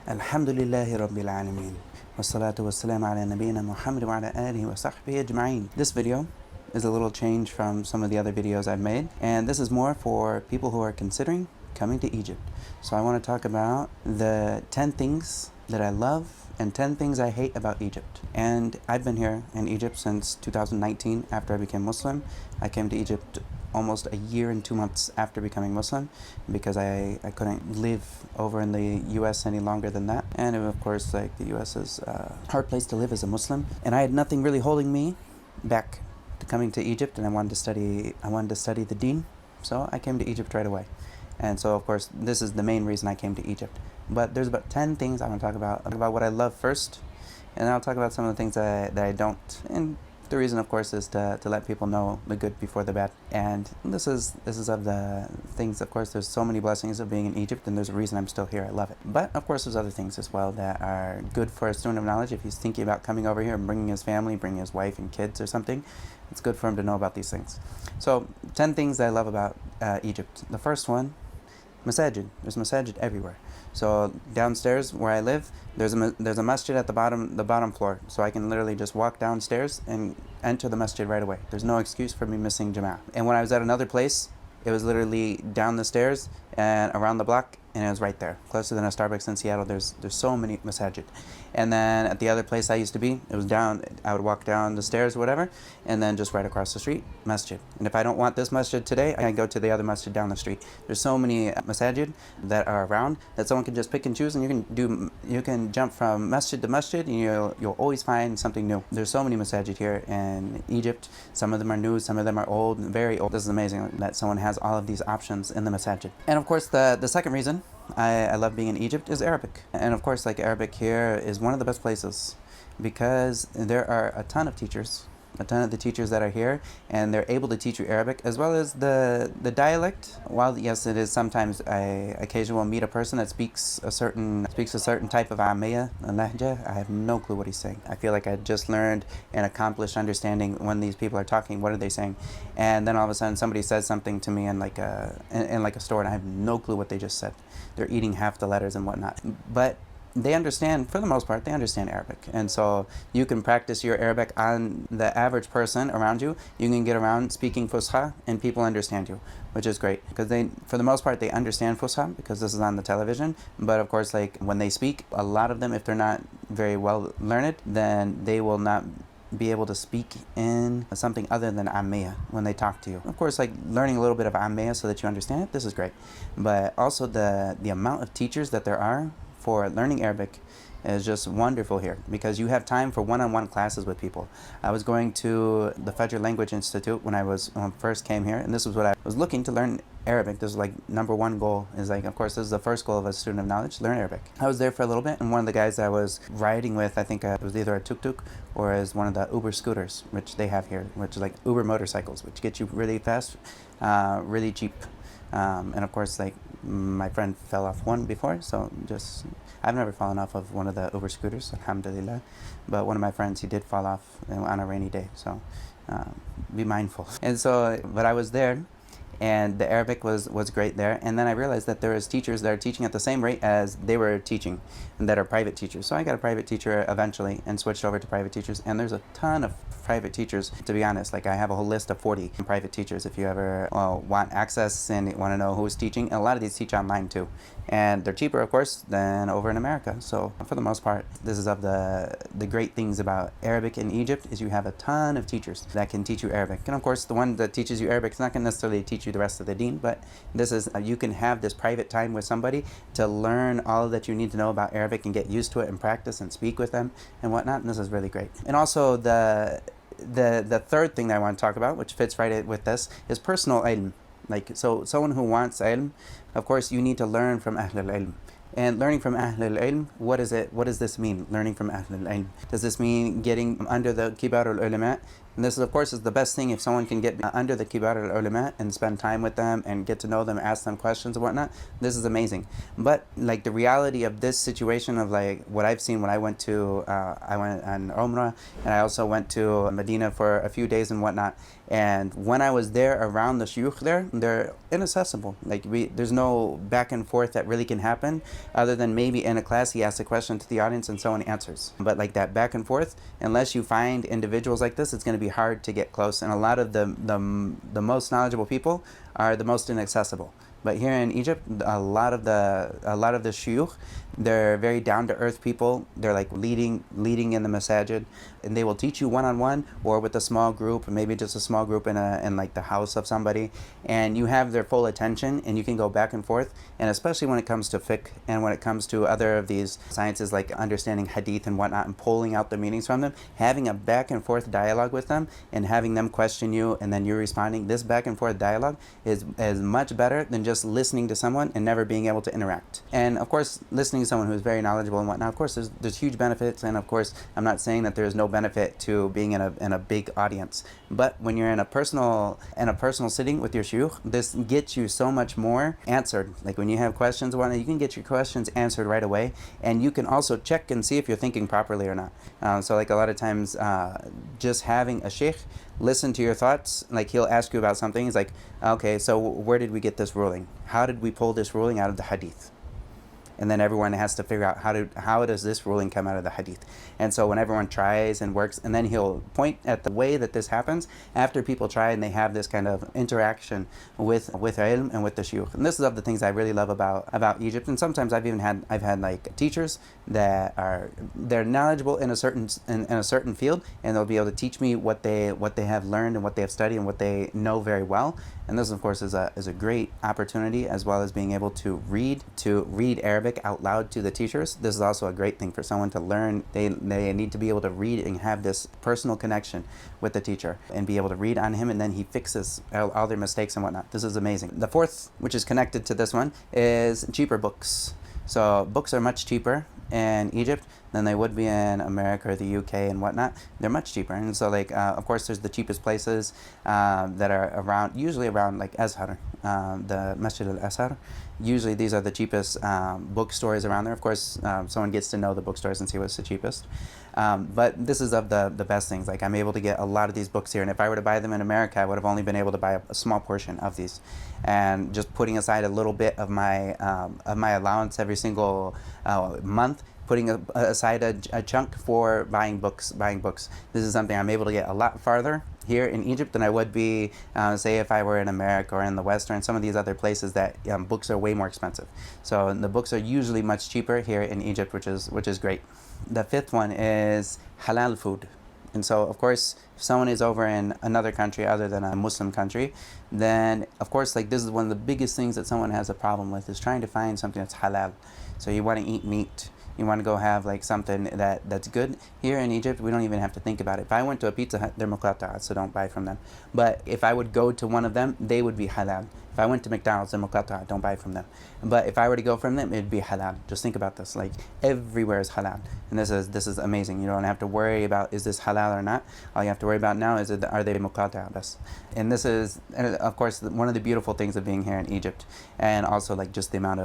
Alhamdulillahi Rabbil Alameen. Wassalatu wassalamu ala nabiyyina Muhammad wa ala alihi wa sahbihi ajma'in. This video is a little change from some of the other videos I've made, and this is more for people who are considering coming to Egypt. So I want to talk about the 10 things that I love and 10 things I hate about Egypt. And I've been here in Egypt since 2019 after I became Muslim. I came to Egypt almost a year and 2 months after becoming Muslim because I couldn't live over in the US any longer than that. And of course, like, the US is a hard place to live as a Muslim. And I had nothing really holding me back to coming to Egypt, and I wanted to study the deen. So I came to Egypt right away. And so of course this is the main reason I came to Egypt. But there's about 10 things I want to talk about. I'll talk about what I love first, and then I'll talk about some of the things that I don't. And the reason, of course, is to let people know the good before the bad. And this is of the things. Of course, there's so many blessings of being in Egypt, and there's a reason I'm still here. I love it. But of course, there's other things as well that are good for a student of knowledge. If he's thinking about coming over here and bringing his family, bringing his wife and kids or something, it's good for him to know about these things. So 10 things that I love about Egypt. The first one, Masajid. There's masajid everywhere. So downstairs where I live, there's a masjid at the bottom floor. So I can literally just walk downstairs and enter the masjid right away. There's no excuse for me missing Jama'ah. And when I was at another place, it was literally down the stairs and around the block, and it was right there, closer than a Starbucks in Seattle. There's so many masajid. And then at the other place I used to be, it was down. I would walk down the stairs or whatever, and then just right across the street, masjid. And if I don't want this masjid today, I go to the other masjid down the street. There's so many masajid that are around that someone can just pick and choose, and you can jump from masjid to masjid, and you'll always find something new. There's so many masajid here in Egypt. Some of them are new, some of them are old, very old. This is amazing that someone has all of these options in the masajid. And of course, the second reason I love being in Egypt is Arabic. And of course, like, Arabic here is one of the best places because there are a ton of teachers, a ton of the teachers that are here, and they're able to teach you Arabic as well as the dialect. While yes, it is sometimes I occasionally will meet a person that speaks a certain type of Ammiya, a lahja. I have no clue what he's saying. I feel like I just learned and accomplished understanding when these people are talking, what are they saying, and then all of a sudden somebody says something to me in like a store, and I have no clue what they just said. They're eating half the letters and whatnot, but they understand, for the most part, they understand Arabic. And so you can practice your Arabic on the average person around you. You can get around speaking Fusha and people understand you, which is great. Because they, for the most part, they understand Fusha because this is on the television. But of course, like, when they speak, a lot of them, if they're not very well learned, then they will not be able to speak in something other than Ammiya when they talk to you. Of course, like, learning a little bit of Ammiya so that you understand it, this is great. But also the amount of teachers that there are for learning Arabic is just wonderful here because you have time for one-on-one classes with people. I was going to the Fajr Language Institute when I first came here, and this was what I was looking to learn Arabic. This was like number one goal, is like, of course, this is the first goal of a student of knowledge, learn Arabic. I was there for a little bit, and one of the guys I was riding with, I think it was either a tuk-tuk or is one of the Uber scooters, which they have here, which is like Uber motorcycles, which get you really fast, really cheap. And of course, like, my friend fell off one before, so I've never fallen off of one of the Uber scooters, alhamdulillah, but one of my friends, he did fall off on a rainy day, so be mindful. And so, but I was there, and the Arabic was great there, and then I realized that there was teachers that are teaching at the same rate as they were teaching, and that are private teachers. So I got a private teacher eventually and switched over to private teachers, and there's a ton of private teachers, to be honest. Like, I have a whole list of 40 private teachers if you ever want access and want to know who's teaching. And a lot of these teach online too, and they're cheaper, of course, than over in America. So for the most part, this is of the great things about Arabic in Egypt, is you have a ton of teachers that can teach you Arabic. And of course, the one that teaches you Arabic is not going to necessarily teach you the rest of the deen, but this is you can have this private time with somebody to learn all that you need to know about Arabic and get used to it and practice and speak with them and whatnot. And this is really great. And also the third thing that I want to talk about, which fits right with this, is personal ilm. Like, so someone who wants ilm, of course, you need to learn from Ahl al-Ilm. And learning from Ahl al-Ilm, what is it? What does this mean, learning from Ahl al-Ilm? Does this mean getting under the Kibar al-Ulama? And this, of course, is the best thing if someone can get under the Kibar al-Ulama and spend time with them and get to know them, ask them questions and whatnot. This is amazing. But, like, the reality of this situation of, like, what I've seen when I went on Umrah, and I also went to Medina for a few days and whatnot. And when I was there around the shuyukh there, they're inaccessible. Like, there's no back and forth that really can happen. other than maybe in a class he asks a question to the audience and someone answers. But like that back and forth, unless you find individuals like this, it's going to be hard to get close. And a lot of the most knowledgeable people are the most inaccessible. But here in Egypt, a lot of the shuyukh, they're very down to earth people. They're like leading in the masajid, and they will teach you one-on-one or with a small group, maybe just a small group in like the house of somebody, and you have their full attention, and you can go back and forth. And especially when it comes to fiqh and when it comes to other of these sciences like understanding hadith and whatnot and pulling out the meanings from them, having a back and forth dialogue with them and having them question you and then you're responding, this back and forth dialogue is much better than just listening to someone and never being able to interact. And of course, listening to someone who's very knowledgeable and whatnot, of course there's huge benefits, and of course I'm not saying that there's no benefit to being in a big audience, but when you're in a personal sitting with your shuyukh, this gets you so much more answered. Like when you have questions and whatnot, you can get your questions answered right away, and you can also check and see if you're thinking properly or not. So like a lot of times just having a sheikh listen to your thoughts, like he'll ask you about something, he's like, okay, so where did we get this ruling? How did we pull this ruling out of the hadith? And then everyone has to figure out how does this ruling come out of the hadith. And so when everyone tries and works, and then he'll point at the way that this happens after people try and they have this kind of interaction with ilm and with the shuyukh. And this is of the things I really love about Egypt. And sometimes I've had like teachers that they're knowledgeable in a certain field, and they'll be able to teach me what they have learned and what they have studied and what they know very well. And this, of course, is a great opportunity, as well as being able to read Arabic out loud to the teachers. This is also a great thing for someone to learn. They need to be able to read and have this personal connection with the teacher and be able to read on him, and then he fixes all their mistakes and whatnot. This is amazing. The fourth, which is connected to this one, is cheaper books. So books are much cheaper in Egypt than they would be in America or the UK and whatnot. They're much cheaper, and so like of course there's the cheapest places that are usually around like Azhar, the Masjid al-Azhar. Usually these are the cheapest bookstores around there. Of course, someone gets to know the bookstores and see what's the cheapest. But this is of the best things. Like I'm able to get a lot of these books here, and if I were to buy them in America, I would have only been able to buy a small portion of these. And just putting aside a little bit of my allowance every single month, putting aside a chunk for buying books. This is something I'm able to get a lot farther here in Egypt than I would be, say, if I were in America or in the West or in some of these other places that books are way more expensive. So the books are usually much cheaper here in Egypt, which is great. The fifth one is halal food. And so, of course, if someone is over in another country other than a Muslim country, then, of course, like this is one of the biggest things that someone has a problem with, is trying to find something that's halal. So you want to eat meat. You want to go have like something that's good. Here in Egypt, we don't even have to think about it. If I went to a Pizza Hut, they're muqatta'a, so don't buy from them. But if I would go to one of them, they would be halal. If I went to McDonald's, they're muqatta'a, don't buy from them. But if I were to go from them, it'd be halal. Just think about this. Like everywhere is halal. And this is amazing. You don't have to worry about is this halal or not. All you have to worry about now is are they muqatta'a. And this is, of course, one of the beautiful things of being here in Egypt. And also like just the amount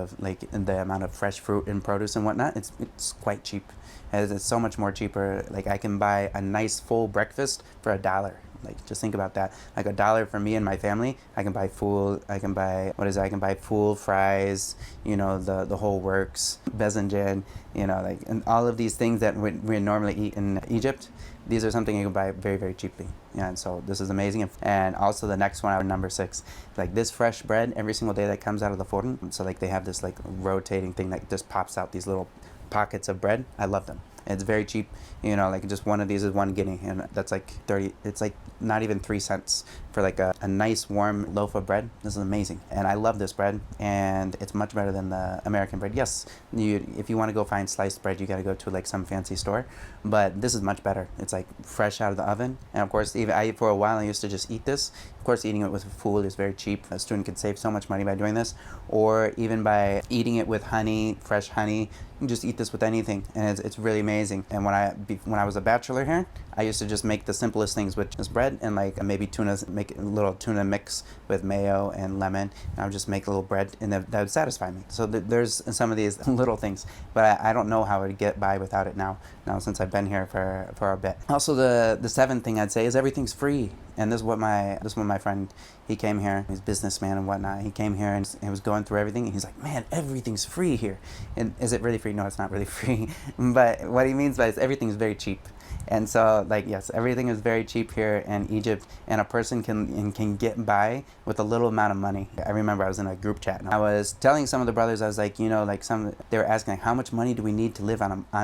of fresh fruit and produce and whatnot. It's quite cheap. It's so much more cheaper. Like I can buy a nice full breakfast for $1. Like just think about that. Like $1 for me and my family. I can buy food. I can buy food, fries. You know, the whole works, bezenjen. You know, like, and all of these things that we normally eat in Egypt. These are something you can buy very, very cheaply. Yeah, and so this is amazing. And also the next one, number 6, like this fresh bread every single day that comes out of the forn. So like they have this like rotating thing that just pops out these little pockets of bread. I love them. It's very cheap, you know, like just one of these is 1 guinea, and that's like 30, it's like not even 3 cents for like a nice warm loaf of bread. This is amazing, and I love this bread, and it's much better than the American bread. Yes, if you want to go find sliced bread, you got to go to like some fancy store, but this is much better. It's like fresh out of the oven, and of course, even for a while I used to just eat this. Of course, eating it with food is very cheap. A student could save so much money by doing this, or even by eating it with honey, fresh honey. You can just eat this with anything, and it's really amazing. And when I was a bachelor here, I used to just make the simplest things with just bread and like maybe tuna make a little tuna mix with mayo and lemon, and I would just make a little bread, and that would satisfy me. So there's some of these little things, but I don't know how I would get by without it now since I've been here for a bit. Also, the seventh thing I'd say is everything's free. And this is what my friend, he came here, he's a businessman and whatnot. He came here and he was going through everything, and he's like, man, everything's free here. And is it really free? No, it's not really free. But what he means by it is everything's very cheap. And so, like, yes, everything is very cheap here in Egypt, and a person can get by with a little amount of money. I remember I was in a group chat, and I was telling some of the brothers, I was like, you know, like they were asking, like, how much money do we need to live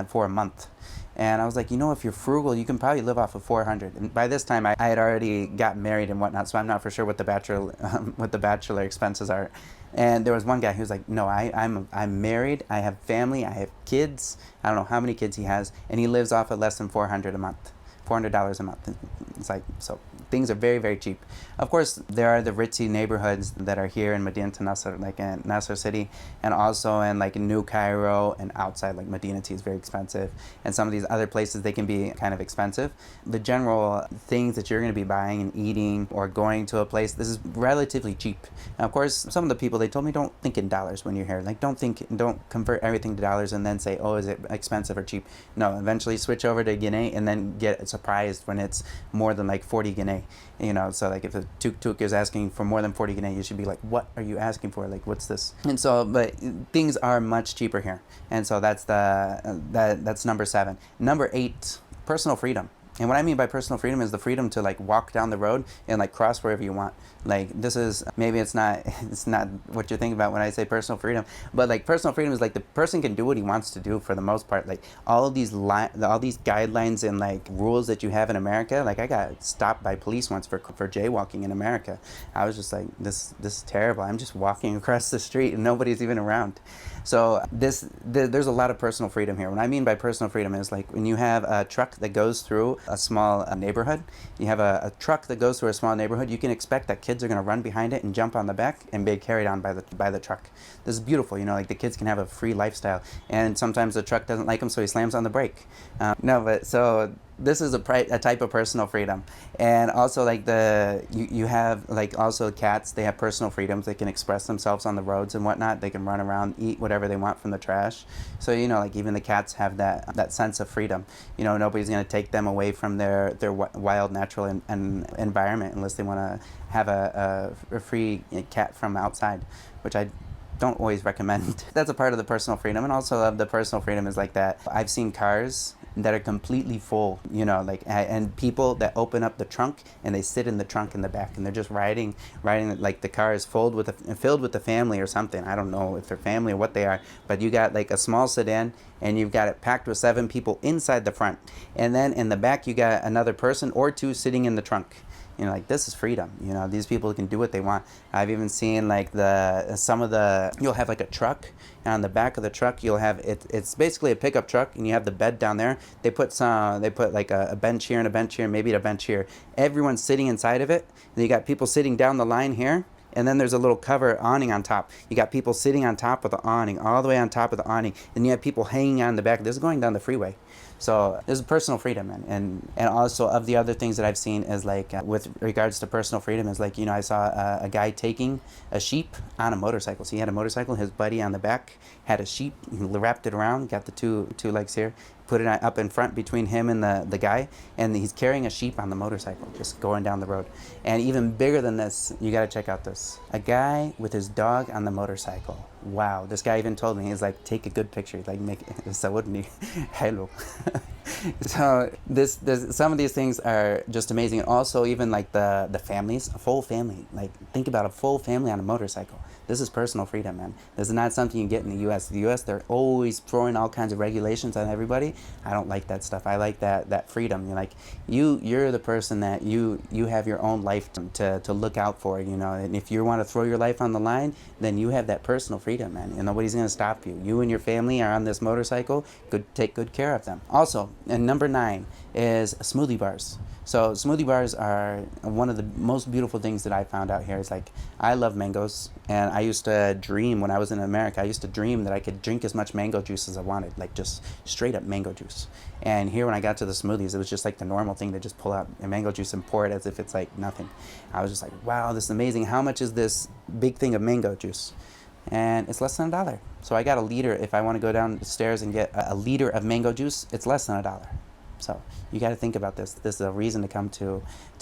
for a month? And I was like, you know, if you're frugal, you can probably live off of 400. And by this time, I had already gotten married and whatnot, so I'm not for sure what the bachelor expenses are. And there was one guy who was like, no, I'm married, I have family, I have kids. I don't know how many kids he has, and he lives off of less than $400 a month. It's like, so things are very, very cheap. Of course, there are the ritzy neighborhoods that are here in Medina Nasser, like in Nasser City, and also in like New Cairo and outside, like Medina is very expensive. And some of these other places, they can be kind of expensive. The general things that you're going to be buying and eating or going to a place, this is relatively cheap. And of course, some of the people, they told me, don't think in dollars when you're here. Like, don't convert everything to dollars and then say, oh, is it expensive or cheap? No, eventually switch over to Guinea and then get surprised when it's more than like 40 Guinea. You know, so like if a tuk-tuk is asking for more than 40 Guinea, you should be like, what are you asking for? Like, what's this? And so, but things are much cheaper here. And so that's that's number 7. Number 8, personal freedom. And what I mean by personal freedom is the freedom to like walk down the road and like cross wherever you want. Like, this is, maybe it's not what you're thinking about when I say personal freedom, but like personal freedom is like the person can do what he wants to do for the most part. Like all these guidelines and like rules that you have in America, like I got stopped by police once for jaywalking in America. I was just like, this is terrible. I'm just walking across the street and nobody's even around. So there's a lot of personal freedom here. What I mean by personal freedom is like when you have a truck that goes through a small neighborhood, you have a truck that goes through a small neighborhood, you can expect that kids are going to run behind it and jump on the back and be carried on by the truck. This is beautiful, you know, like the kids can have a free lifestyle, and sometimes the truck doesn't like them, so he slams on the brake. This is a type of personal freedom. And also like you have like also cats, they have personal freedoms. They can express themselves on the roads and whatnot. They can run around, eat whatever they want from the trash. So, you know, like even the cats have that sense of freedom. You know, nobody's going to take them away from their wild natural environment unless they want to have a free cat from outside, which I don't always recommend. That's a part of the personal freedom. And also the personal freedom is like that. I've seen cars that are completely full, you know, like, and people that open up the trunk and they sit in the trunk in the back and they're just riding, like the car is filled with the family or something. I don't know if they're family or what they are, but you got like a small sedan and you've got it packed with 7 people inside the front, and then in the back you got another person or 2 sitting in the trunk. You know, like, this is freedom. You know, these people can do what they want. I've even seen like you'll have like a truck, and on the back of the truck you'll have it's basically a pickup truck, and you have the bed down there. They put like a bench here and a bench here, maybe a bench here. Everyone's sitting inside of it. And you got people sitting down the line here. And then there's a little cover awning on top. You got people sitting on top of the awning, all the way on top of the awning. And you have people hanging on the back. This is going down the freeway. So there's personal freedom. And also of the other things that I've seen is like with regards to personal freedom is like, you know, I saw a guy taking a sheep on a motorcycle. So he had a motorcycle, his buddy on the back had a sheep, he wrapped it around, got the two legs here, put it up in front between him and the guy, and he's carrying a sheep on the motorcycle, just going down the road. And even bigger than this, you gotta check out this. A guy with his dog on the motorcycle. Wow, this guy even told me, he's like, take a good picture, like make it, hello. So some of these things are just amazing. And also even like the families, a full family, like think about a full family on a motorcycle. This is personal freedom, man. This is not something you get in the U.S. The U.S., they're always throwing all kinds of regulations on everybody. I don't like that stuff. I like that freedom. You're like, you're the person that you have your own life to look out for, you know. And if you want to throw your life on the line, then you have that personal freedom, man. And nobody's going to stop you. You and your family are on this motorcycle. Take good care of them. Also, and number 9 is smoothie bars. So smoothie bars are one of the most beautiful things that I found out here. Is like, I love mangoes, and I used to dream when I was in America. I used to dream that I could drink as much mango juice as I wanted, like just straight up mango juice. And here, when I got to the smoothies, it was just like the normal thing to just pull out a mango juice and pour it as if it's like nothing. I was just like, wow, this is amazing. How much is this big thing of mango juice? And it's less than $1. So I got a liter. If I want to go downstairs and get a liter of mango juice, it's less than $1. So you got to think about this. This is a reason to come to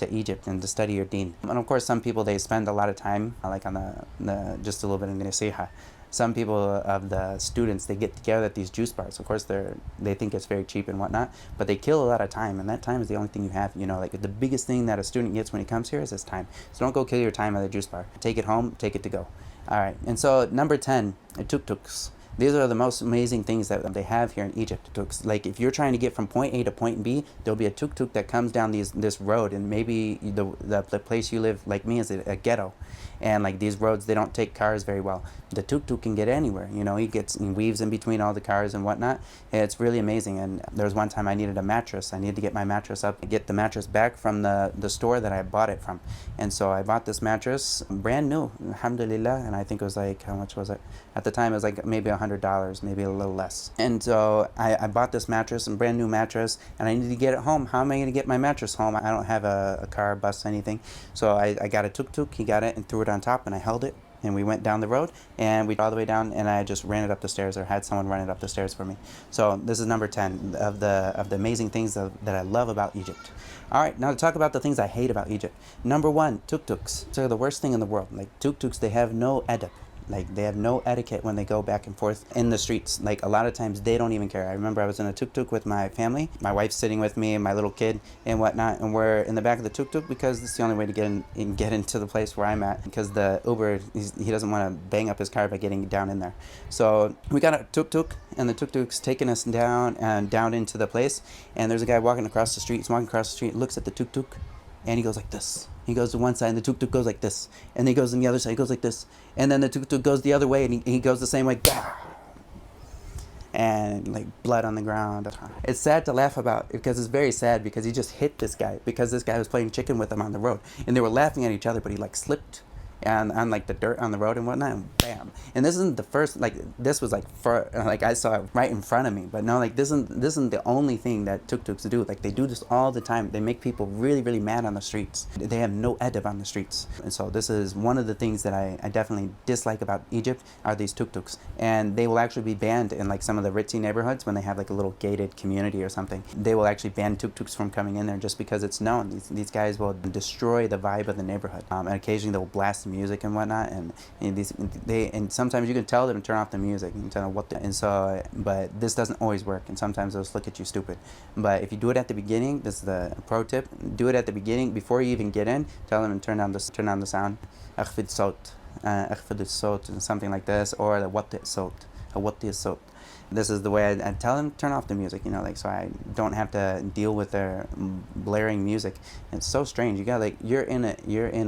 Egypt and to study your deen. And of course, some people, they spend a lot of time, like on the just a little bit in the nasiha. Some people of the students, they get together at these juice bars. Of course, they think it's very cheap and whatnot, but they kill a lot of time, and that time is the only thing you have. You know, like the biggest thing that a student gets when he comes here is his time. So don't go kill your time at the juice bar. Take it home, take it to go. All right, and so number 10, tuk-tuks. These are the most amazing things that they have here in Egypt. Tuk-tuks. Like if you're trying to get from point A to point B, there'll be a tuk-tuk that comes down this road, and maybe the place you live, like me, is a ghetto, and like these roads, they don't take cars very well. The tuk-tuk can get anywhere. You know, he weaves in between all the cars and whatnot. It's really amazing. And there was one time I needed a mattress. I needed to get my mattress up, get the mattress back from the store that I bought it from. And so I bought this mattress, brand new, alhamdulillah, and I think it was like, how much was it? At the time, it was like maybe $100, maybe a little less. And so I bought this mattress, a brand new mattress, and I needed to get it home. How am I going to get my mattress home? I don't have a car, bus, anything. So I got a tuk-tuk. He got it and threw it on top, and I held it. And we went down the road, and we all the way down, and I just ran it up the stairs, or had someone run it up the stairs for me. So this is number 10 of the amazing things that I love about Egypt. All right, now to talk about the things I hate about Egypt. Number 1, tuk-tuks. They're the worst thing in the world. Like tuk-tuks, they have no adab. Like they have no etiquette when they go back and forth in the streets. Like a lot of times they don't even care. I remember I was in a tuk-tuk with my family. My wife's sitting with me and my little kid and whatnot, and we're in the back of the tuk-tuk because it's the only way to get into the place where I'm at, because the Uber, he doesn't want to bang up his car by getting down in there. So we got a tuk-tuk, and the tuk-tuk's taking us down into the place, and there's a guy walking across the street. He's walking across the street, looks at the tuk-tuk, and he goes like this. He goes to one side, and the tuk-tuk goes like this. And then he goes on the other side, he goes like this. And then the tuk-tuk goes the other way, and he goes the same way. And like blood on the ground. It's sad to laugh about, because it's very sad, because he just hit this guy, because this guy was playing chicken with him on the road. And they were laughing at each other, but he like slipped and on like the dirt on the road and whatnot, and bam. And this isn't the first, like this was like I saw it right in front of me. But no, like this isn't the only thing that tuk-tuks do. Like they do this all the time. They make people really, really mad on the streets. They have no adab on the streets. And so this is one of the things that I definitely dislike about Egypt, are these tuk-tuks. And they will actually be banned in like some of the ritzy neighborhoods when they have like a little gated community or something. They will actually ban tuk-tuks from coming in there, just because it's known. These guys will destroy the vibe of the neighborhood. And occasionally they will blast the music and whatnot, and sometimes you can tell them to turn off the music and tell them but this doesn't always work, and sometimes they'll just look at you stupid. But if you do it at the beginning, this is the pro tip, do it at the beginning before you even get in. Tell them and turn down the sound, اخفض الصوت, and something like this, or the وطئ الصوت. This is the way I tell them, turn off the music, you know, like, so I don't have to deal with their blaring music. It's so strange. You got like, you're in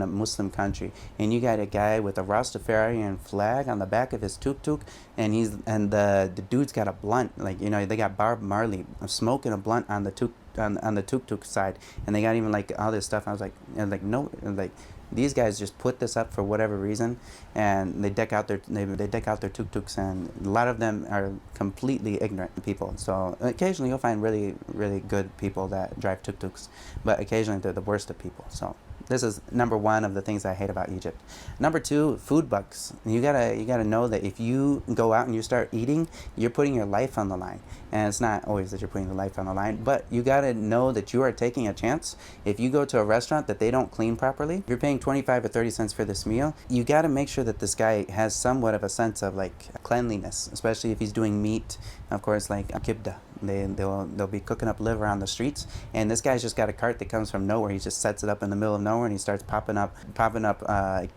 a Muslim country, and you got a guy with a Rastafarian flag on the back of his tuk-tuk, and the dude's got a blunt, like, you know, they got Bob Marley smoking a blunt on the tuk-tuk side, and they got even like all this stuff. I was like, no, like, these guys just put this up for whatever reason, and they deck out their tuk-tuks, and a lot of them are completely ignorant people. So occasionally you'll find really, really good people that drive tuk-tuks, but occasionally they're the worst of people. So this is number 1 of the things I hate about Egypt. Number 2, food bugs. You gotta know that if you go out and you start eating, you're putting your life on the line. And it's not always that you're putting your life on the line, but you gotta know that you are taking a chance. If you go to a restaurant that they don't clean properly, if you're paying 25 or 30 cents for this meal, you gotta make sure that this guy has somewhat of a sense of like cleanliness, especially if he's doing meat. Of course, like kibda. They'll be cooking up liver on the streets, and this guy's just got a cart that comes from nowhere. He just sets it up in the middle of nowhere, and he starts popping up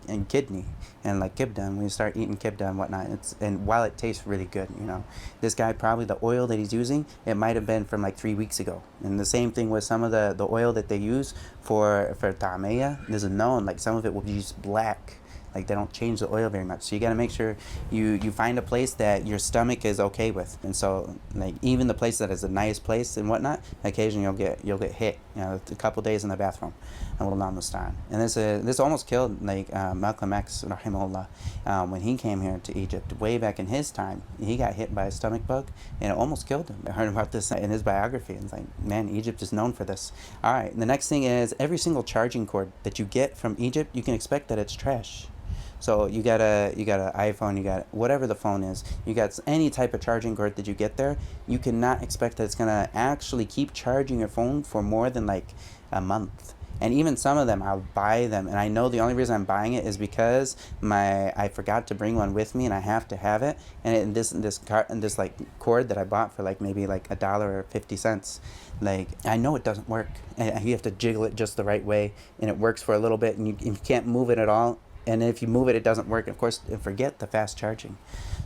in kidney and like kibda, and we start eating kibda and whatnot. And while it tastes really good, you know, this guy, probably the oil that he's using, it might have been from like 3 weeks ago. And the same thing with some of the oil that they use for ta'amiyah. This is known, like some of it will be just black. Like they don't change the oil very much. So you got to make sure you find a place that your stomach is okay with. And so like even the place that is a nice place and whatnot, occasionally you'll get hit, a couple days in the bathroom. And this almost killed like Malcolm X, rahimahullah, when he came here to Egypt way back in his time. He got hit by a stomach bug and it almost killed him. I heard about this in his biography, and it's like, man, Egypt is known for this. All right, the next thing is every single charging cord that you get from Egypt, you can expect that it's trash. So you got an iPhone, you got whatever the phone is, you got any type of charging cord that you get there, you cannot expect that it's gonna actually keep charging your phone for more than like a month. And even some of them, I'll buy them, and I know the only reason I'm buying it is because I forgot to bring one with me, and I have to have it. And this like cord that I bought for like maybe like $1 or 50 cents, like I know it doesn't work. And you have to jiggle it just the right way, and it works for a little bit, and you can't move it at all. And if you move it, it doesn't work. Of course, forget the fast charging.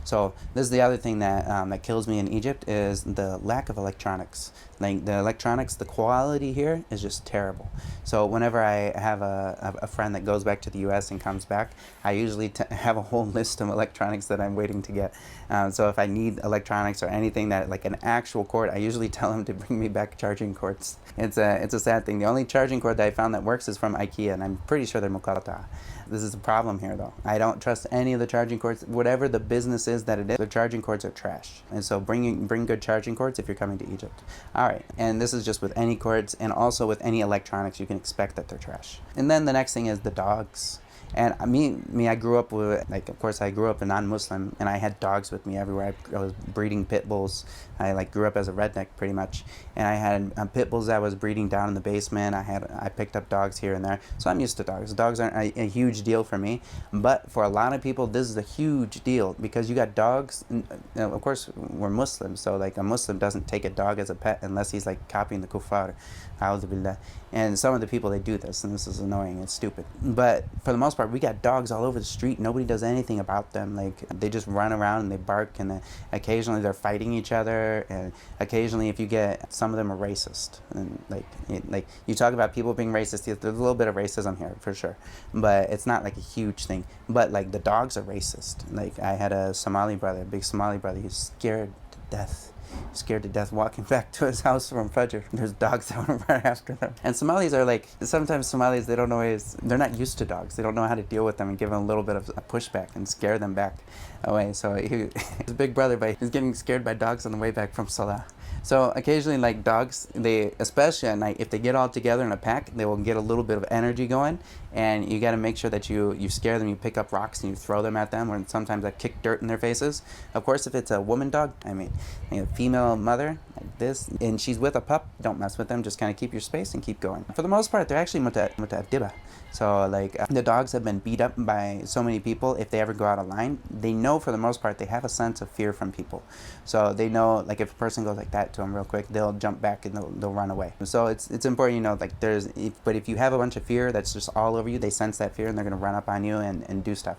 So this is the other thing that kills me in Egypt is the lack of electronics. Like the electronics, the quality here is just terrible. So whenever I have a friend that goes back to the U.S. and comes back, I usually have a whole list of electronics that I'm waiting to get. So if I need electronics or anything that like an actual cord, I usually tell him to bring me back charging cords. It's a sad thing. The only charging cord that I found that works is from IKEA, and I'm pretty sure they're muqatta. This is a problem here though. I don't trust any of the charging cords. Whatever the business is that it is, the charging cords are trash. And so bring good charging cords if you're coming to Egypt. All right, and this is just with any cords, and also with any electronics, you can expect that they're trash. And then the next thing is the dogs. And I grew up with, like, of course I grew up a non-Muslim, and I had dogs with me everywhere. I was breeding pit bulls. I like grew up as a redneck pretty much, and I had pit bulls that I was breeding down in the basement. I picked up dogs here and there, so I'm used to dogs. Dogs aren't a huge deal for me, but for a lot of people this is a huge deal because you got dogs. And, of course we're Muslims, so like a Muslim doesn't take a dog as a pet unless he's like copying the kuffar. A'udhu billah. And some of the people, they do this, and this is annoying. It's stupid. But for the most part, we got dogs all over the street. Nobody does anything about them. Like they just run around and they bark, and occasionally they're fighting each other. And occasionally, if you get, some of them are racist. And like you talk about people being racist, there's a little bit of racism here for sure, but it's not like a huge thing. But like the dogs are racist. Like I had a Somali brother, a big Somali brother. He's scared to death walking back to his house from Fajr. There's dogs that went right after them. And Somalis are like, sometimes Somalis, they're not used to dogs. They don't know how to deal with them and give them a little bit of a pushback and scare them back away. So his big brother, but he's getting scared by dogs on the way back from Salah. So occasionally, like dogs, especially at night, if they get all together in a pack, they will get a little bit of energy going, and you got to make sure that you scare them. You pick up rocks and you throw them at them, or sometimes I kick dirt in their faces. Of course, if it's a woman dog, a female mother like this, and she's with a pup, don't mess with them. Just kind of keep your space and keep going. For the most part, they're actually muta'addiba. So like the dogs have been beat up by so many people. If they ever go out of line, they know for the most part they have a sense of fear from people. So they know, like if a person goes like that to them real quick, they'll jump back and they'll run away. So it's important, like but if you have a bunch of fear that's just all over you, they sense that fear and they're gonna run up on you and do stuff.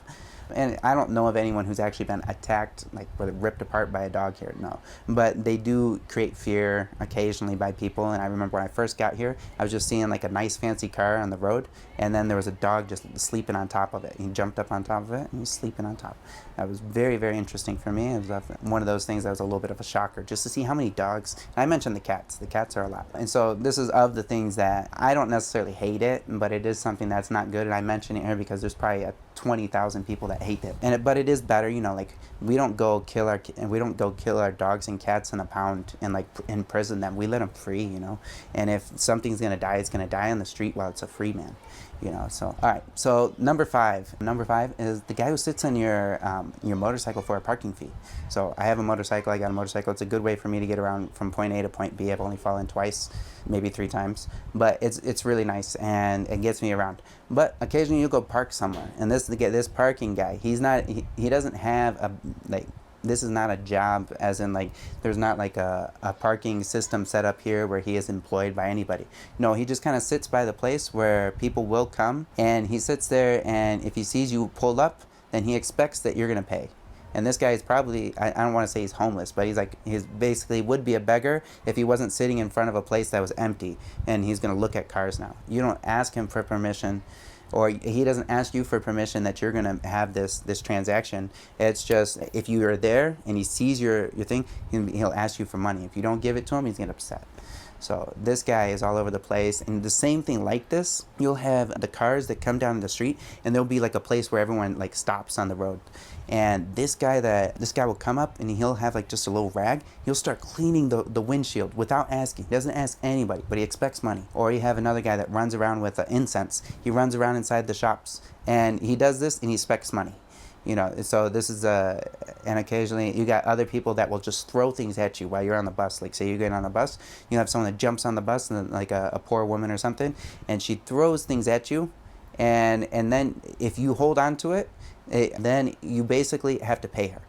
And I don't know of anyone who's actually been attacked, like ripped apart by a dog here, no. But they do create fear occasionally by people. And I remember when I first got here, I was just seeing like a nice fancy car on the road, and then there was a dog just sleeping on top of it. He jumped up on top of it and he was sleeping on top. That was very, very interesting for me. It was one of those things that was a little bit of a shocker, just to see how many dogs. And I mentioned the cats. The cats are a lot. And so this is of the things that I don't necessarily hate it, but it is something that's not good. And I mention it here because there's probably 20,000 people that hate it. But it is better, like we don't go kill our dogs and cats in a pound and like imprison them. We let them free, And if something's gonna die, it's gonna die on the street while it's a free man. So all right. So number five is the guy who sits on your motorcycle for a parking fee. So I have a motorcycle. I got a motorcycle. It's a good way for me to get around from point A to point B. I've only fallen twice, maybe 3 times, but it's really nice and it gets me around. But occasionally you go park somewhere, and this parking guy, he doesn't have this is not a job, as in like there's not like a parking system set up here where he is employed by anybody. No, he just kind of sits by the place where people will come, and he sits there, and if he sees you pull up, then he expects that you're gonna pay. And this guy is probably, I don't want to say he's homeless, but he's basically would be a beggar if he wasn't sitting in front of a place that was empty, and he's gonna look at cars now. You don't ask him for permission, or he doesn't ask you for permission that you're going to have this transaction. It's just if you are there and he sees your thing, he'll ask you for money. If you don't give it to him, he's going to get upset. So this guy is all over the place. And the same thing like this, you'll have the cars that come down the street, and there'll be like a place where everyone like stops on the road. And this guy will come up and he'll have like just a little rag. He'll start cleaning the windshield without asking. He doesn't ask anybody, but he expects money. Or you have another guy that runs around with incense. He runs around inside the shops and he does this and he expects money. You know, so this is and occasionally you got other people that will just throw things at you while you're on the bus. Like say you get on a bus, you have someone that jumps on the bus, and like a poor woman or something, and she throws things at you, and then if you hold on to it, then you basically have to pay her.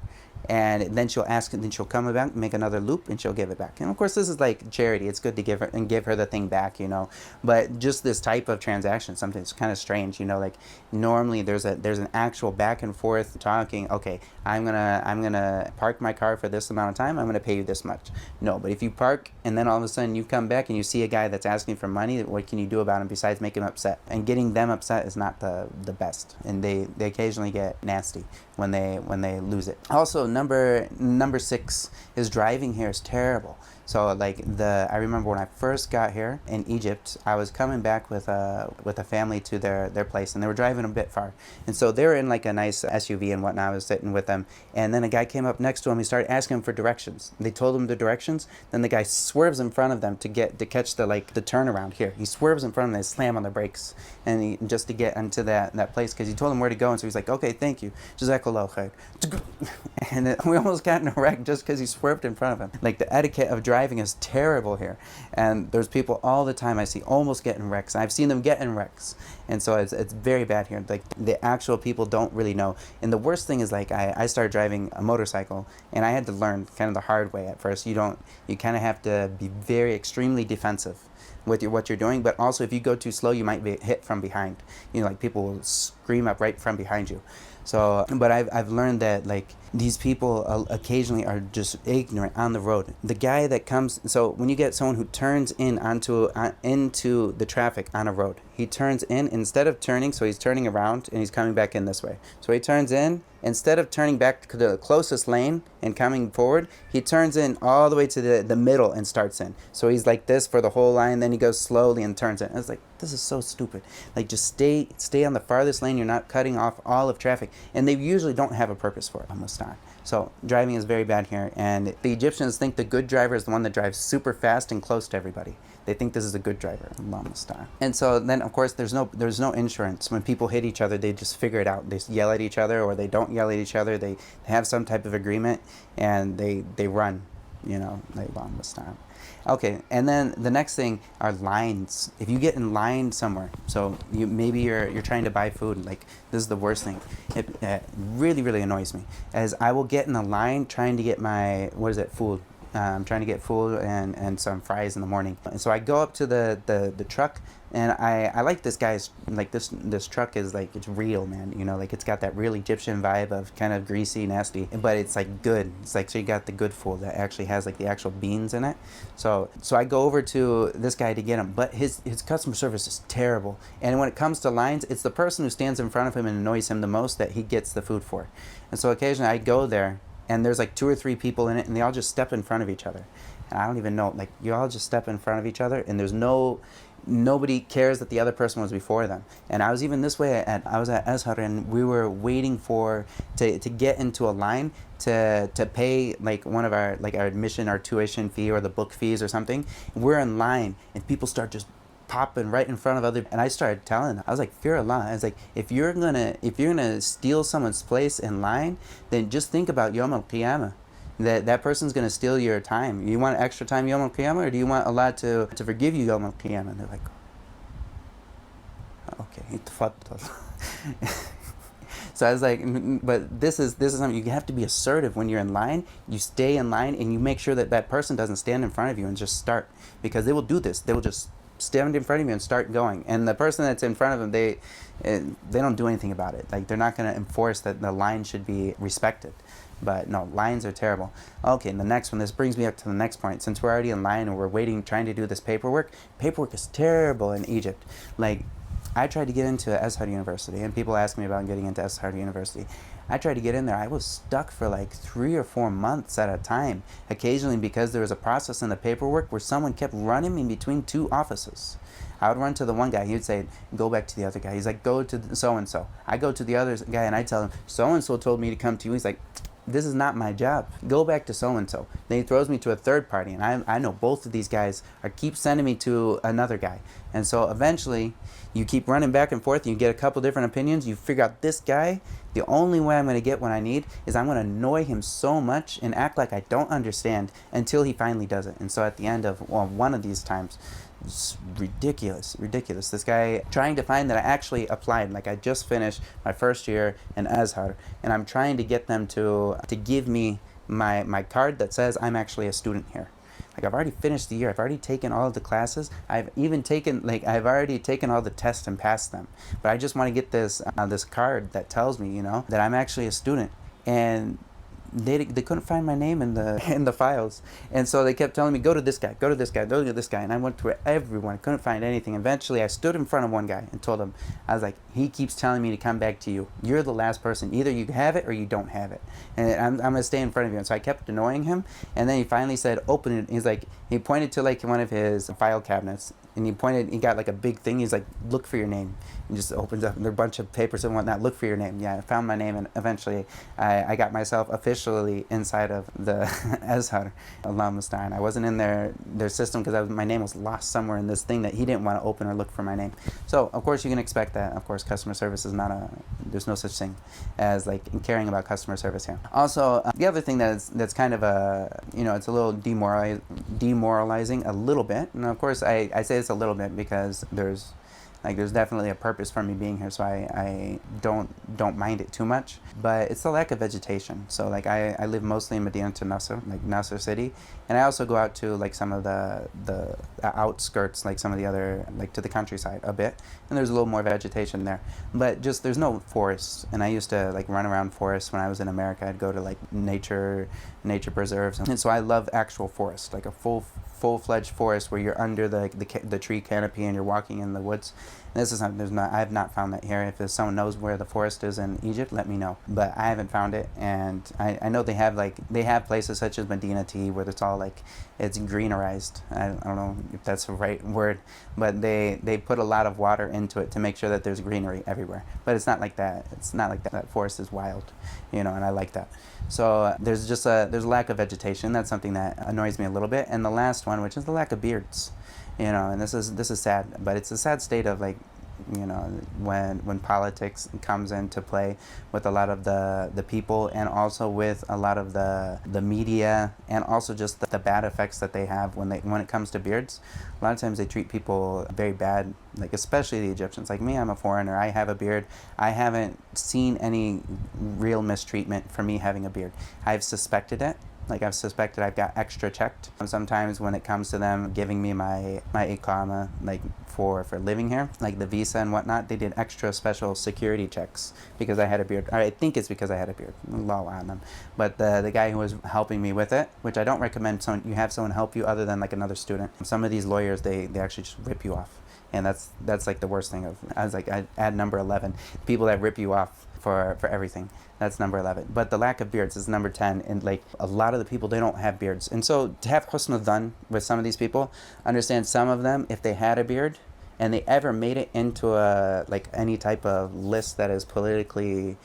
And then she'll ask, and then she'll come back, make another loop, and she'll give it back. And of course, this is like charity. It's good to give her the thing back, you know. But just this type of transaction, something that's kind of strange, you know. Like normally, there's an actual back and forth talking. Okay, I'm gonna park my car for this amount of time. I'm gonna pay you this much. No, but if you park and then all of a sudden you come back and you see a guy that's asking for money, what can you do about him besides make him upset? And getting them upset is not the best. And they occasionally get nasty when they lose it. Also, number 6 is driving here is terrible. So like I remember when I first got here in Egypt, I was coming back with a family to their place, and they were driving a bit far, and so they were in like a nice SUV and whatnot. I was sitting with them, and then a guy came up next to him. He started asking him for directions. They told him the directions. Then the guy swerves in front of them to catch the turnaround here. He swerves in front of them. They slam on the brakes, and just to get into that place because he told him where to go, and so he's like, okay, thank you, Jazakallah khair. And we almost got in a wreck just because he swerved in front of him. Like the etiquette of driving is terrible here, and there's people all the time I see almost getting wrecks. I've seen them get in wrecks, and so it's very bad here. Like the actual people don't really know. And the worst thing is like I started driving a motorcycle, and I had to learn kind of the hard way at first. You kind of have to be very extremely defensive with what you're doing, but also if you go too slow, you might be hit from behind. You know, like people will scream up right from behind you. So, but I've learned that like these people occasionally are just ignorant on the road. The guy that comes, so when you get someone who turns into the traffic on a road, he turns in instead of turning, so he's turning around and he's coming back in this way. So he turns in, instead of turning back to the closest lane and coming forward, he turns in all the way to the middle and starts in. So he's like this for the whole line, then he goes slowly and turns in. It's like, this is so stupid. Like just stay on the farthest lane. You're not cutting off all of traffic. And they usually don't have a purpose for it, almost not. So driving is very bad here. And the Egyptians think the good driver is the one that drives super fast and close to everybody. They think this is a good driver. And so then, of course, there's no insurance. When people hit each other, they just figure it out. They yell at each other, or they don't yell at each other. They have some type of agreement, and they run. You know, like Okay, and then the next thing are lines. If you get in line somewhere, so maybe you're trying to buy food, like this is the worst thing. It really, really annoys me, as I will get in a line trying to get my, food. I'm trying to get food and some fries in the morning. And so I go up to the truck, and I like this guy's, like this truck is like, it's real, man. You know, like it's got that real Egyptian vibe of kind of greasy, nasty, but it's like good. It's like, so you got the good food that actually has like the actual beans in it. So I go over to this guy to get him, but his customer service is terrible. And when it comes to lines, it's the person who stands in front of him and annoys him the most that he gets the food for. And so occasionally I go there, and there's like 2 or 3 people in it, and they all just step in front of each other. And I don't even know, like you all just step in front of each other, and there's nobody cares that the other person was before them. And I was even this way I was at Azhar, and we were waiting to get into a line to pay like one of our admission, our tuition fee, or the book fees or something. We're in line, and people start just popping right in front of other, and I started telling them, I was like, fear Allah. I was like, if you're gonna steal someone's place in line, then just think about Yawm al-Qiyamah. That person's gonna steal your time. You want extra time Yawm al-Qiyamah, or do you want Allah to forgive you Yawm al-Qiyamah? And they're like, okay, tafaddal. So I was like, but this is something you have to be assertive when you're in line. You stay in line, and you make sure that person doesn't stand in front of you and just start, because they will do this. They will just stand in front of you and start going, and the person that's in front of them, they don't do anything about it. Like they're not going to enforce that the line should be respected. But no, lines are terrible. Okay, and the next one, this brings me up to the next point. Since we're already in line and we're waiting, trying to do this paperwork is terrible in Egypt. Like I tried to get into Azhar University, and people ask me about getting into Azhar University. I tried to get in there. I was stuck for like 3 or 4 months at a time, occasionally because there was a process in the paperwork where someone kept running me between two offices. I would run to the one guy. He would say, go back to the other guy. He's like, go to so-and-so. I go to the other guy, and I tell him, so-and-so told me to come to you. He's like, this is not my job. Go back to so-and-so. Then he throws me to a third party, and I know both of these guys keep sending me to another guy. And so eventually, you keep running back and forth, and you get a couple different opinions. You figure out this guy, the only way I'm going to get what I need is I'm going to annoy him so much and act like I don't understand until he finally does it. And so at the end of one of these times, it's ridiculous. This guy trying to find that I actually applied. Like, I just finished my first year in Azhar, and I'm trying to get them to give me my card that says I'm actually a student here. Like, I've already finished the year. I've already taken all of the classes. I've already taken all the tests and passed them. But I just want to get this this card that tells me, that I'm actually a student. And they couldn't find my name in the files, and so they kept telling me, go to this guy, go to this guy, go to this guy, and I went to everyone, couldn't find anything. Eventually I stood in front of one guy and told him, I was like, he keeps telling me to come back to you. You're the last person. Either you have it or you don't have it, and I'm going to stay in front of you. And so I kept annoying him, and then he finally said, open it. He's like, he pointed to like one of his file cabinets, and he got like a big thing. He's like, look for your name. And just opens up, and there are a bunch of papers and whatnot. Look for your name. Yeah, I found my name, and eventually I got myself officially inside of the Azhar. Allah Musta'an. I wasn't in their system because my name was lost somewhere in this thing that he didn't want to open or look for my name. So of course you can expect that. Of course, customer service is there's no such thing as like caring about customer service here. Also, the other thing that's kind of it's a little demoralizing a little bit. And of course I say this a little bit because there's definitely a purpose for me being here, so I don't mind it too much. But it's the lack of vegetation. So like I live mostly in Medina to Nasr, like Nasr city, and I also go out to like some of the outskirts, like some of the other, like to the countryside a bit, and there's a little more vegetation there. But just there's no forests, and I used to like run around forests when I was in America. I'd go to like nature preserves, and so I love actual forest, like a full-fledged forest where you're under the tree canopy and you're walking in the woods. And this is I have not found that here. If someone knows where the forest is in Egypt, let me know. But I haven't found it, and I know they have places such as Medina Tea where it's all like it's greenerized. I don't know if that's the right word, but they put a lot of water into it to make sure that there's greenery everywhere. But it's not like that. It's not like that. That forest is wild, and I like that. So there's a lack of vegetation. That's something that annoys me a little bit. And the last one, which is the lack of beards, and this is sad, but it's a sad state of like, when politics comes into play with a lot of the people, and also with a lot of the media, and also just the bad effects that they have when it comes to beards. A lot of times they treat people very bad, like especially the Egyptians. Like me, I'm a foreigner. I have a beard. I haven't seen any real mistreatment for me having a beard. I've suspected it. Like I've got extra checked. Sometimes when it comes to them giving me my iqama, like for living here, like the visa and whatnot, they did extra special security checks because I had a beard. I think it's because I had a beard. Allahu a'lam. But the guy who was helping me with it, which I don't recommend you have someone help you other than like another student. Some of these lawyers, they actually just rip you off. And that's like the worst thing I was like, I add number 11. People that rip you off for everything. That's number 11. But the lack of beards is number 10. And like a lot of the people, they don't have beards. And so to have husn al-dhan with some of these people, understand some of them, if they had a beard and they ever made it into any type of list that is politically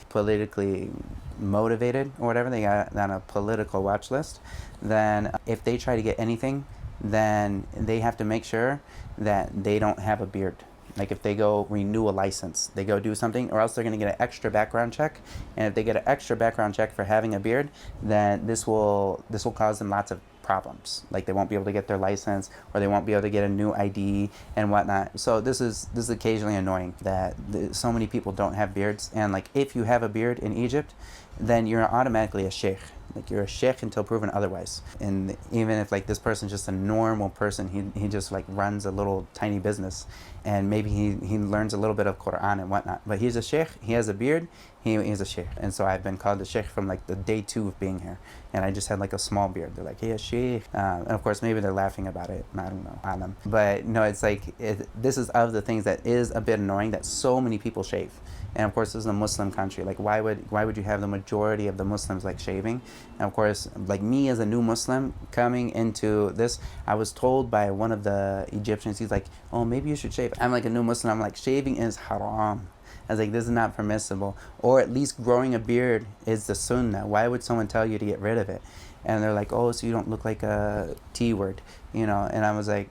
motivated or whatever, they got on a political watch list, then if they try to get anything, then they have to make sure that they don't have a beard. Like if they go renew a license, they go do something, or else they're going to get an extra background check. And if they get an extra background check for having a beard, then this will cause them lots of problems. Like they won't be able to get their license, or they won't be able to get a new ID and whatnot. So this is occasionally annoying that so many people don't have beards. And like if you have a beard in Egypt, then you're automatically a sheikh. Like you're a sheikh until proven otherwise. And even if like this person's just a normal person, he just like runs a little tiny business, and maybe he learns a little bit of Quran and whatnot, but he's a sheikh, he has a beard, he's a sheikh, and so I've been called a sheikh from like the day 2 of being here, and I just had like a small beard. They're like, hey, a sheikh, and of course maybe they're laughing about it. I don't know, Alam. But no, it's like this is of the things that is a bit annoying that so many people shave. And of course, this is a Muslim country. Like, why would you have the majority of the Muslims like shaving? And of course, like me as a new Muslim coming into this, I was told by one of the Egyptians, he's like, oh, maybe you should shave. I'm like a new Muslim. I'm like, shaving is haram. I was like, this is not permissible. Or at least growing a beard is the sunnah. Why would someone tell you to get rid of it? And they're like, oh, so you don't look like a T word, you know? And I was like,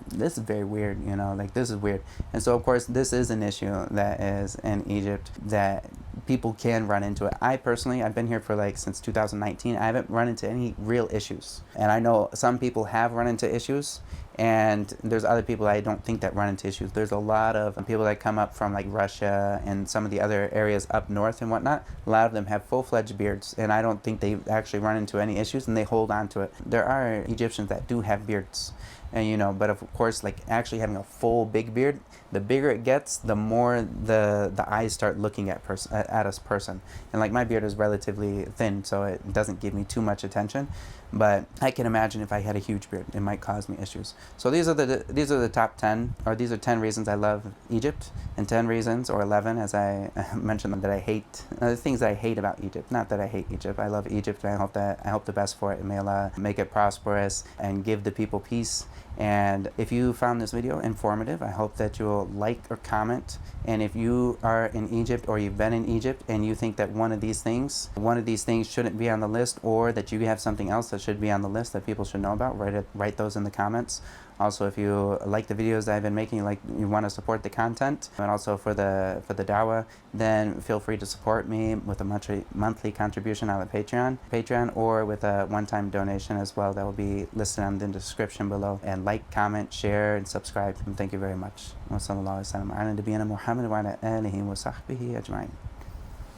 this is very weird, you know, like this is weird. And so of course this is an issue that is in Egypt that people can run into it. I personally, I've been here for like since 2019. I haven't run into any real issues. And I know some people have run into issues, and there's other people I don't think that run into issues. There's a lot of people that come up from like Russia and some of the other areas up north and whatnot. A lot of them have full-fledged beards, and I don't think they actually run into any issues, and they hold on to it. There are Egyptians that do have beards, and you know, but of course, like actually having a full big beard, the bigger it gets, the more the eyes start looking at us person. And like my beard is relatively thin, so it doesn't give me too much attention. But I can imagine if I had a huge beard, it might cause me issues. So these are the top 10, or these are 10 reasons I love Egypt, and 10 reasons, or 11, as I mentioned, that I hate. The things that I hate about Egypt. Not that I hate Egypt. I love Egypt, and I hope the best for it. And may Allah make it prosperous and give the people peace. And if you found this video informative, I hope that you'll like or comment. And if you are in Egypt or you've been in Egypt and you think that one of these things shouldn't be on the list, or that you have something else that should be on the list that people should know about, write those in the comments. Also, if you like the videos that I've been making, you want to support the content, and also for the dawah, then feel free to support me with a monthly contribution on the Patreon, or with a one-time donation as well. That will be listed in the description below. And like, comment, share, and subscribe. And thank you very much. Wa sallallahu alaihi wa sallam ala nabiyyina Muhammad wa ala alihi wa sahbihi ajma'in.